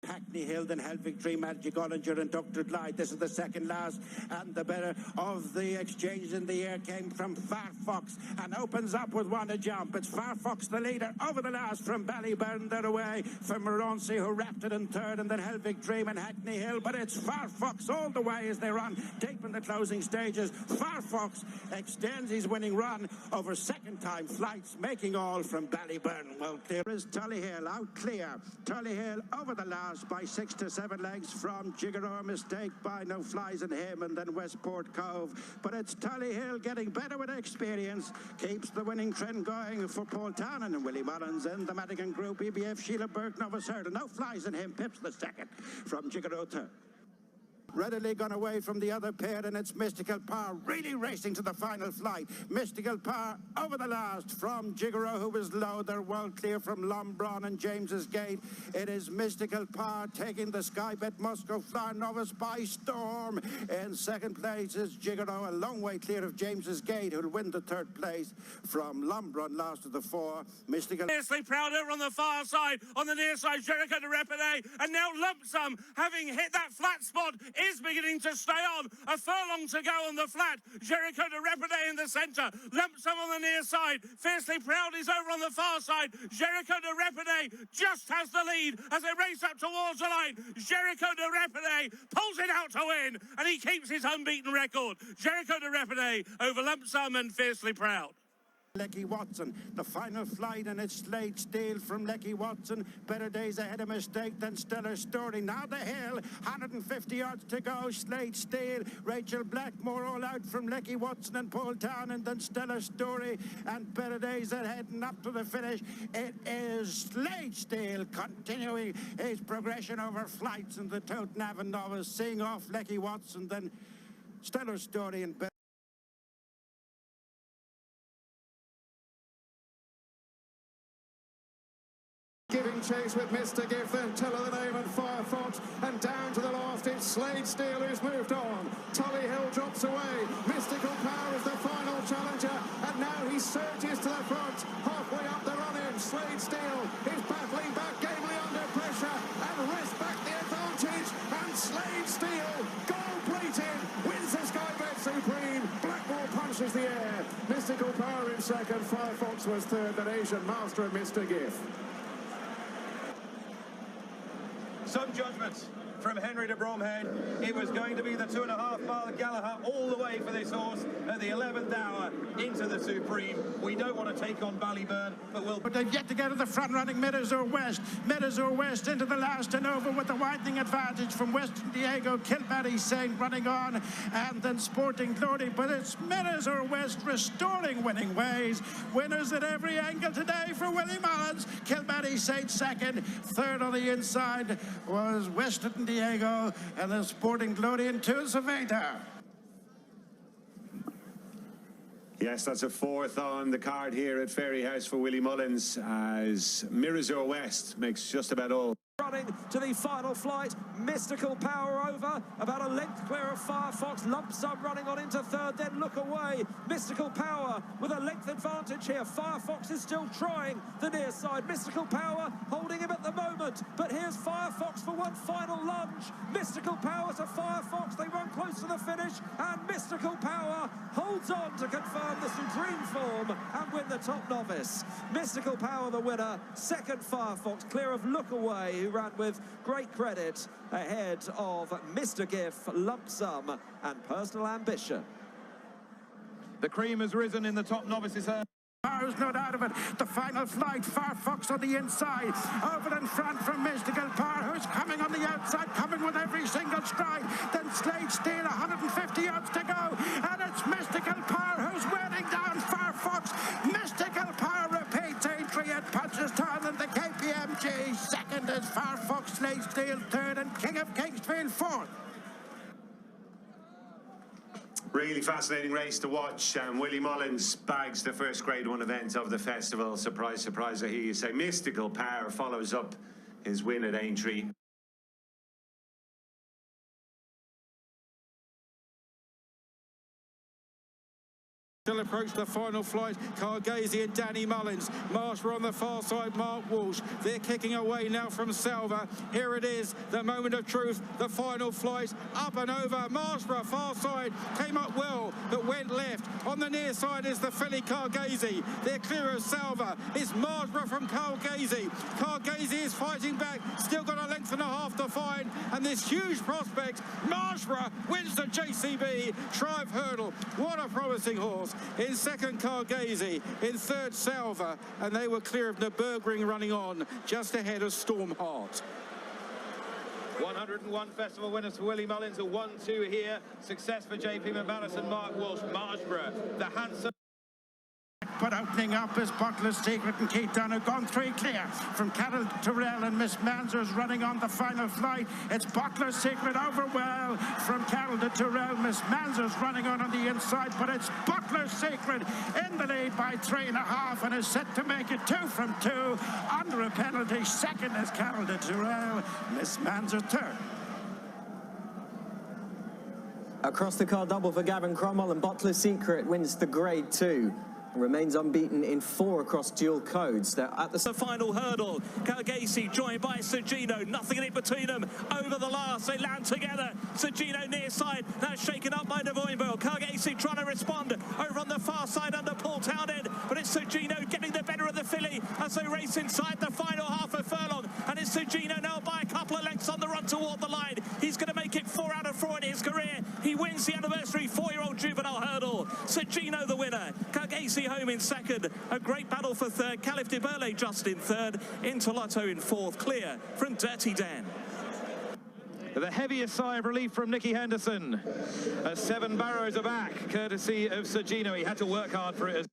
Hackney Hill, then Helvig Dream, Magic Ollinger and Dr. Glide. This is the second last, and the better of the exchange in the air came from Firefox and opens up with one to jump. It's Firefox the leader over the last from Ballyburn. They're away from Moroncy, who wrapped it in third, and then Helvig Dream and Hackney Hill. But it's Firefox all the way as they run deep in the closing stages. Firefox extends his winning run over second-time flights, making all from Ballyburn. Well, clear is Tullyhill out clear. Tullyhill over the last by 6 to 7 legs from Jigaroo. Mistake by No Flies in Him, and then Westport Cove. But it's Tullyhill getting better with experience. Keeps the winning trend going for Paul Townend and Willie Mullins in the Madigan Group. EBF Sheila Burke, Novice Herd. No Flies in Him pips the second from Jigaroo third. Readily gone away from the other pair, and it's Mystical Power really racing to the final flight. Mystical Power over the last from Jigaroo, who was low. They're well clear from Lombron and James's Gate. It is Mystical Power taking the Skybet Musco Flower Novice by storm. In second place is Jigaroo, a long way clear of James's Gate, who'll win the third place from Lombron, last of the four. Mystical Fiercely Proud over on the far side, on the near side, Jericho de Repede, and now Lump Sum, having hit that flat spot, is beginning to stay on. A furlong to go on the flat. Jericho de Repede in the centre. Lump Sum on the near side. Fiercely Proud is over on the far side. Jericho de Repede just has the lead as they race up towards the line. Jericho de Repede pulls it out to win, and he keeps his unbeaten record. Jericho de Repede over Lump Sum and Fiercely Proud. Lecky Watson, the final flight, and it's Slade Steele from Lecky Watson. Better Days ahead, a mistake than Stellar Story. Now the hill, 150 yards to go. Slade Steele, Rachel Blackmore all out from Lecky Watson and Paul Town, and then Stellar Story and Better Days ahead and up to the finish. It is Slade Steele continuing his progression over flights in the Toten Avon Novice, seeing off Lecky Watson, then Stellar Story and Better. Giving chase with Mr. Gift, then Tell Her the Name and Firefox, and down to the last it's Slade Steele who's moved on. Tullyhill drops away. Mystical Power is the final challenger, and now he surges to the front. Halfway up the run-in, Slade Steele is battling back gamely under pressure and wrests back the advantage, and Slade Steele, gold-plated, wins the Skybet Supreme. Blackmore punches the air. Mystical Power in second, Firefox was third, then Asian Master and Mr. Gift. Some judgments from Henry de Bromhead. It was going to be the 2.5 mile Gallagher all the way for this horse at the 11th hour into the Supreme. We don't want to take on Ballyburn, but they've yet to get to the front running Middlesbrough West. Middlesbrough West into the last and over with the widening advantage from Western Diego. Kilbarry Saint running on, and then Sporting Glory. But it's Middlesbrough West restoring winning ways. Winners at every angle today for Willie Mullins. Kilbarry Saint second. Third on the inside was Western Diego, and the Sporting Glory into Saveta. Yes, that's a fourth on the card here at Fairyhouse for Willie Mullins, as Middlesbrough West makes just about all. Running to the final flight, Mystical Power over, about a length clear of Firefox. Lump Sum running on into third, then Look Away. Mystical Power with a length advantage here. Firefox is still trying the near side. Mystical Power holding him at the moment, but here's Firefox for one final lunge. Mystical Power to Firefox, they run close to the finish, and Mystical Power holds on to confirm the supreme form and win the top novice. Mystical Power the winner, second Firefox, clear of Look Away, who ran with great credit ahead of Mr. Giff, Lump Sum and Personal Ambition. the cream has risen in the top novices. There's no doubt of it. The final flight, Firefox on the inside, over in front from Mystical Power, who's coming on the outside, coming with every single stride. Then Slade Steele, 150 yards to go, and it's Mystical Power who's wearing down Firefox. Mystical Power repeats entry at Punchestown in the KPMG. Second is Firefox, Slade Steele third, and King of Kingsfield fourth. Really fascinating race to watch. Willie Mullins bags the first Grade 1 event of the festival. Surprise, surprise, I hear you say. Mystical Power follows up his win at Aintree. Still approach the final flight. Cargasi and Danny Mullins. Marshall on the far side, Mark Walsh. They're kicking away now from Salva. Here it is, the moment of truth. The final flight, up and over. Marshall, far side, came up well, but went left. On the near side is the filly Cargasi. They're clear of Salva. It's Marshall from Cargasi. Cargasi is fighting back. Still got a length and a half to find. And this huge prospect, Marshall wins the JCB Triumph Hurdle. What a promising horse. In second, Cargasi. In third, Salva. And they were clear of Nürburgring running on, just ahead of Stormheart. 101 festival winners for Willie Mullins, a 1-2 here. Success for JP McManus and Mark Walsh. Marshborough, the handsome. But opening up is Butler's Secret and Keith Dunn, gone 3 clear from Carol Terrell, and Miss Manzer's running on the final flight. It's Butler's Secret over well from Carol de Terrell. Miss Manzer's running on the inside, but it's Butler's Secret in the lead by 3.5 and is set to make it 2 from 2 under a penalty. Second is Carol de Terrell. Miss Manzer third. Across the car double for Gavin Cromwell, and Butler's Secret wins the Grade 2. Remains unbeaten in 4 across dual codes. They're at the final hurdle. Cargasi joined by Sergino. Nothing in it between them. Over the last, they land together. Sergino near side. Now shaken up by Nvoimbo. Cargasi trying to respond over on the far side under Paul Townend. But it's Sergino getting the better of the filly as they race inside the final half a furlong. And it's Sergino now by a couple of lengths on the run toward the line. He's going to make it 4 out of 4 in his career. He wins the anniversary 4-year-old juvenile hurdle. Sergino the winner. Cargasi home in second. A great battle for third. Caliph de Burle just in third. Interlotto in fourth. Clear from Dirty Dan. The heaviest sigh of relief from Nicky Henderson. 7 barrows are back, courtesy of Sergino. He had to work hard for it.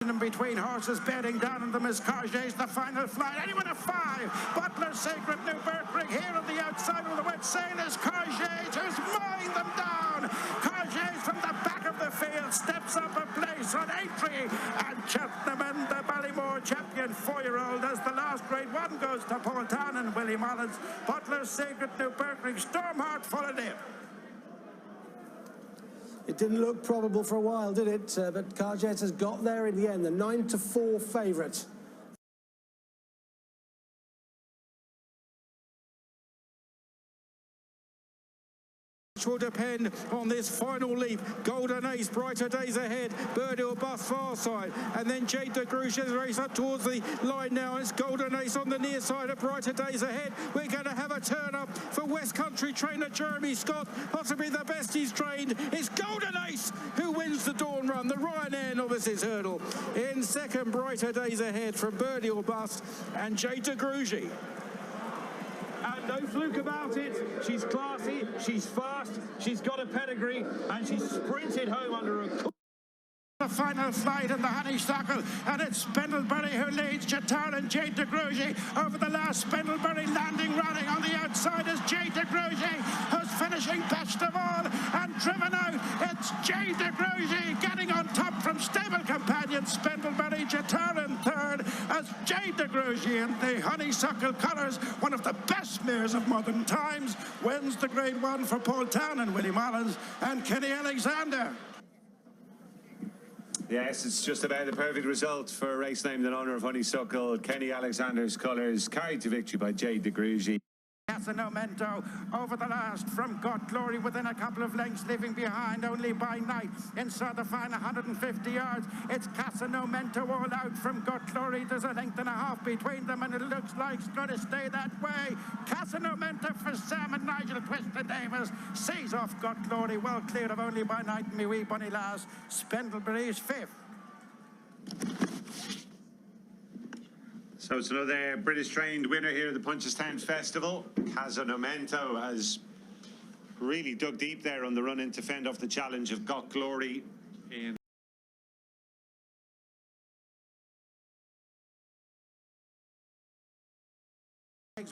In between horses bedding down in the Miss Carget's the final flight. Anyone a 5. Butler's Secret, Nürburgring here on the outside of the wet sailors. Carget who's mowing them down. Carget from the back of the field steps up a place on Aintree, and Cheltenham and the Ballymore champion 4-year-old as the last Grade 1 goes to Paul Town and Willie Mullins. Butler's Secret, Nürburgring, Stormheart followed in. It didn't look probable for a while, did it? But Carget has got there in the end, the 9-4 favourite. Will depend on this final leap. Golden Ace, brighter days ahead. Birdie or Bust far side, and then Jade de Gruchez race up towards the line now. It's Golden Ace on the near side of brighter days ahead. We're going to have a turn up for West Country trainer Jeremy Scott, possibly the best he's trained. It's Golden Ace who wins the Dawn Run, the Ryanair Novices Hurdle. In second, brighter days ahead from Birdie or Bust and Jade de Gruchez. And no fluke about it. She's classy, she's fast, she's got a pedigree, and she's sprinted home under a... The final flight in the honeysuckle, and it's Spindlebury who leads. Jatar and Jade de Gruchez over the last. Spindlebury landing running on the outside is Jade de Gruchez, who's finishing best of all and driven out. It's Jade de Gruchez getting on top from stable companion Spindlebury. Jatar in third as Jade de Gruchez in the honeysuckle colours, one of the best mares of modern times, wins the Grade 1 for Paul Town and Willie Mullins and Kenny Alexander. Yes, it's just about the perfect result for a race named in honour of Honeysuckle. Kenny Alexander's colours carried to victory by Jade de Gruchez. Casanomento over the last from Got Glory within a couple of lengths, leaving behind only by night. Inside the final 150 yards, it's Casanomento all out from Got Glory. There's a length and a half between them, and it looks like it's going to stay that way. Casanomento for Sam and Nigel Twiston Davis sees off Got Glory, well cleared of only by night. Me wee bunny lass, Spindlebury's 5th. So it's another British-trained winner here at the Punchestown Festival. Casanomento has really dug deep there on the run-in to fend off the challenge of Got Glory.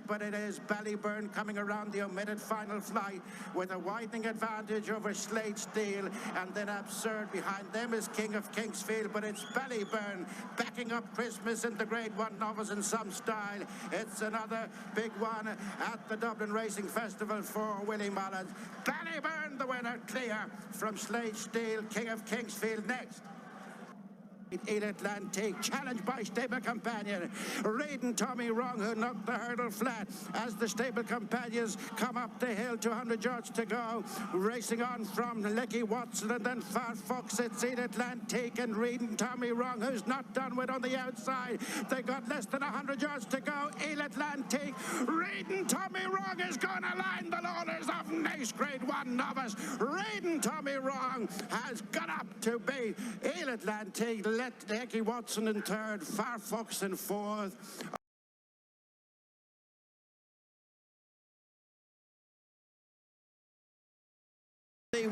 But it is Ballyburn coming around the omitted final flight with a widening advantage over Slade Steel, and then Absurd behind them is King of Kingsfield, but it's Ballyburn backing up Christmas in the Grade 1 Novice in some style. It's another big one at the Dublin Racing Festival for Willie Mullins. Ballyburn the winner, clear from Slade Steel. King of Kingsfield next. In Atlantic, challenged by stable companion Raiden Tommy Wrong, who knocked the hurdle flat as the stable companions come up the hill. 200 yards to go, racing on from Lecky Watson and then Far Fox. It's in Atlantic and Raiden Tommy Wrong, who's not done with on the outside. They got less than 100 yards to go. In Atlantic, Raiden Tommy Wrong is going to line the lauders of Nace Grade 1 Novice. Raiden Tommy Wrong has got up to be in Atlantic. Let Lecky Watson in third, Far Fox in fourth.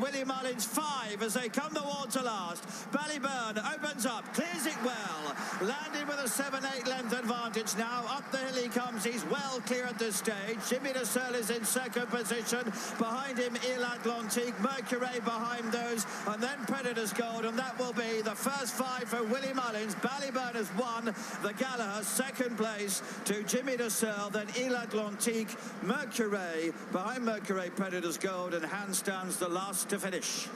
Willie Mullins 5 as they come towards the last. Ballyburn opens up, clears it well, landed with a 7-8 length advantage now. Up the hill he comes, he's well clear at this stage. Jimmy DeSerle is in second position, behind him Il Atlantique, Mercury behind those, and then Predator's Gold, and that will be the first 5 for Willie Mullins. Ballyburn has won the Gallagher, second place to Jimmy DeSerle, then Il Atlantique, Mercury, behind Mercury, Predator's Gold, and handstands the last to finish.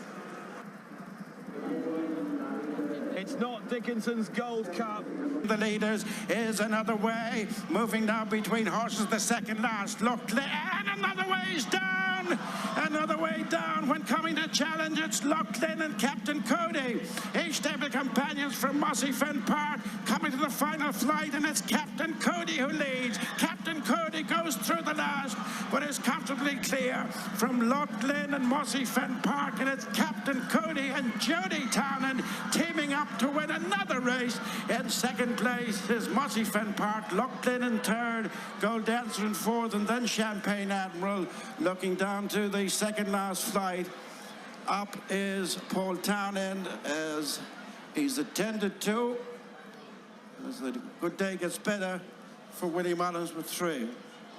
It's not Dickinson's Gold Cup. The leaders is another way, moving now between horses. The second last looked, and another way is down. Another way down. When coming to challenge, it's Lachlan and Captain Cody. Each stable companions from Mossy Fen Park coming to the final flight, and it's Captain Cody who leads. Captain Cody goes through the last, but is comfortably clear from Lachlan and Mossy Fen Park, and it's Captain Cody and Jody Townend teaming up to win another race. In second place is Mossy Fen Park, Lachlan in third, Gold Dancer in fourth, and then Champagne Admiral. Looking down to the second last flight, up is Paul Townend as he's attended to. As the good day gets better for Willie Mullins with 3.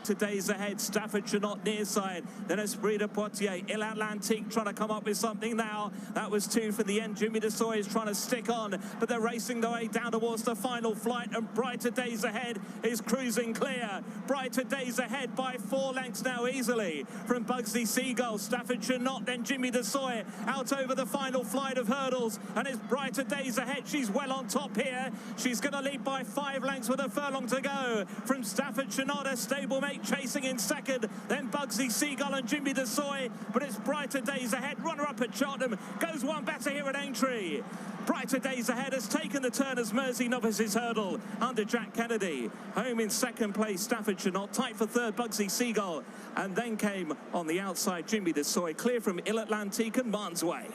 Today's ahead, Staffordshire not near side, then Esprit de Poitiers, Il Atlantique trying to come up with something now. That was 2 for the end. Jimmy DeSoy is trying to stick on, but they're racing their way down towards the final flight, and Brighter Days Ahead is cruising clear. Brighter Days Ahead by 4 lengths now easily from Bugsy Seagull. Staffordshire not, then Jimmy DeSoy out over the final flight of hurdles, and it's Brighter Days Ahead. She's well on top here. She's going to lead by 5 lengths with a furlong to go from Staffordshire not, a stablemate chasing in second, then Bugsy Seagull and Jimmy DeSoy, but it's Brighter Days Ahead, runner-up at Cheltenham, goes one better here at Aintree. Brighter Days Ahead has taken the turn as Mersey Novice's hurdle under Jack Kennedy. Home in second place, Staffordshire not, tight for third, Bugsy Seagull, and then came on the outside Jimmy DeSoy, clear from Il Atlantique and Marne's Way.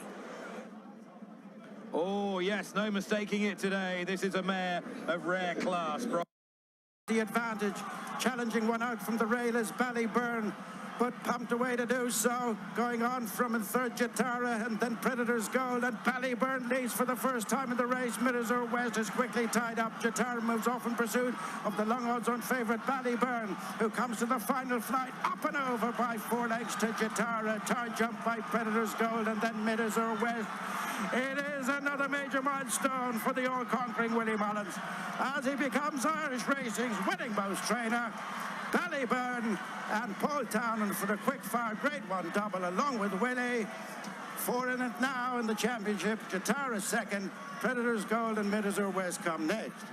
Oh yes, no mistaking it today. This is a mare of rare class. The advantage, challenging one out from the rail is Ballyburn, but pumped away to do so. Going on from in third, Jatara, and then Predator's Gold, and Ballyburn leads for the first time in the race. Middlesbrough West is quickly tied up. Jatara moves off in pursuit of the long odds-on favourite Ballyburn, who comes to the final flight, up and over by 4 legs to Jatara. Tar jump by Predator's Gold, and then Middlesbrough West. It is another major milestone for the all-conquering Willie Mullins as he becomes Irish Racing's winning most trainer. Ballyburn and Paul Townend for the quick-fire Grade 1 double along with Willie. 4 in it now in the championship. Jatara second, Predator's Gold and Middlesbrough West come next.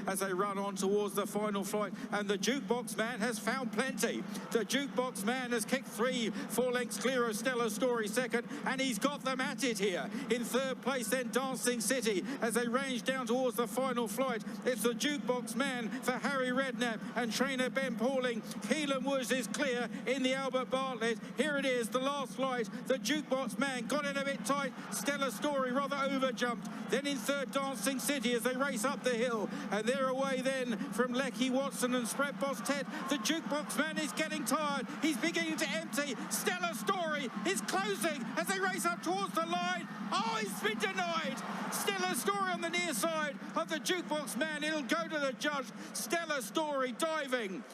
As they run on towards the final flight, and the Jukebox Man has found plenty. The Jukebox Man has kicked 3 4 lengths clear of Stellar Story second, and he's got them at it here. In third place then Dancing City as they range down towards the final flight. It's the Jukebox Man for Harry Redknapp and trainer Ben Pauling. Keelan Woods is clear in the Albert Bartlett. Here it is, the last flight. The Jukebox Man got in a bit tight. Stellar Story rather overjumped. Then in third, Dancing City as they race up the hill, and they're away then from Lecky Watson and Spread Boss Ted. The Jukebox Man is getting tired. He's beginning to empty. Stellar Story is closing as they race up towards the line. Oh, he's been denied. Stellar Story on the near side of the Jukebox Man. It'll go to the judge. Stellar Story diving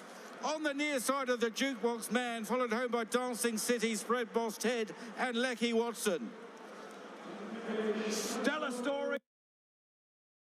on the near side of the Jukebox Man, followed home by Dancing City, Spread Boss Ted and Lecky Watson. Stellar Story.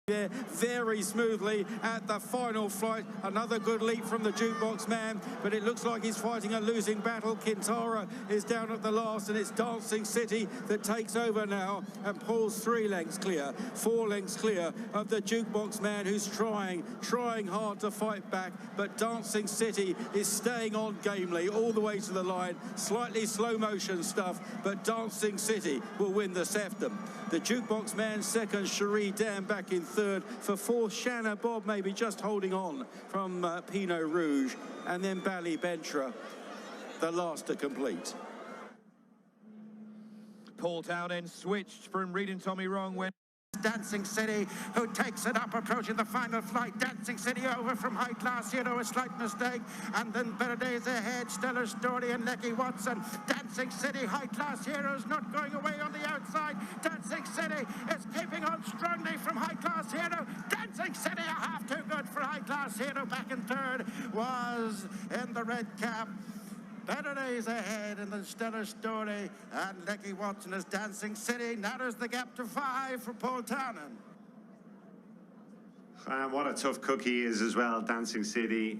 there very smoothly at the final flight. Another good leap from the Jukebox Man, but it looks like he's fighting a losing battle. Quintara is down at the last, and it's Dancing City that takes over now and pulls 3 lengths clear, 4 lengths clear of the Jukebox Man, who's trying hard to fight back, but Dancing City is staying on gamely all the way to the line. Slightly slow motion stuff, but Dancing City will win the Sefton. The Jukebox Man second, Cherie Dam back in third. For fourth, Shanna Bob maybe just holding on from Pinot Rouge, and then Ballybentra, the last to complete. Paul Townend switched from reading Tommy wrong when Dancing City, who takes it up, approaching the final flight. Dancing City over from High Class Hero, a slight mistake. And then Better ahead, Stellar Story and Lecky Watson. Dancing City, High Class Heroes not going away on the outside. Dancing City is keeping on strongly from High Class Hero. Dancing City, a half too good for High Class Hero. Back in third was in the red cap. Better Days ahead in the Stellar Story, and Lecky Watson is Dancing City. Narrows the gap to 5 for Paul Townend. And what a tough cookie he is as well, Dancing City.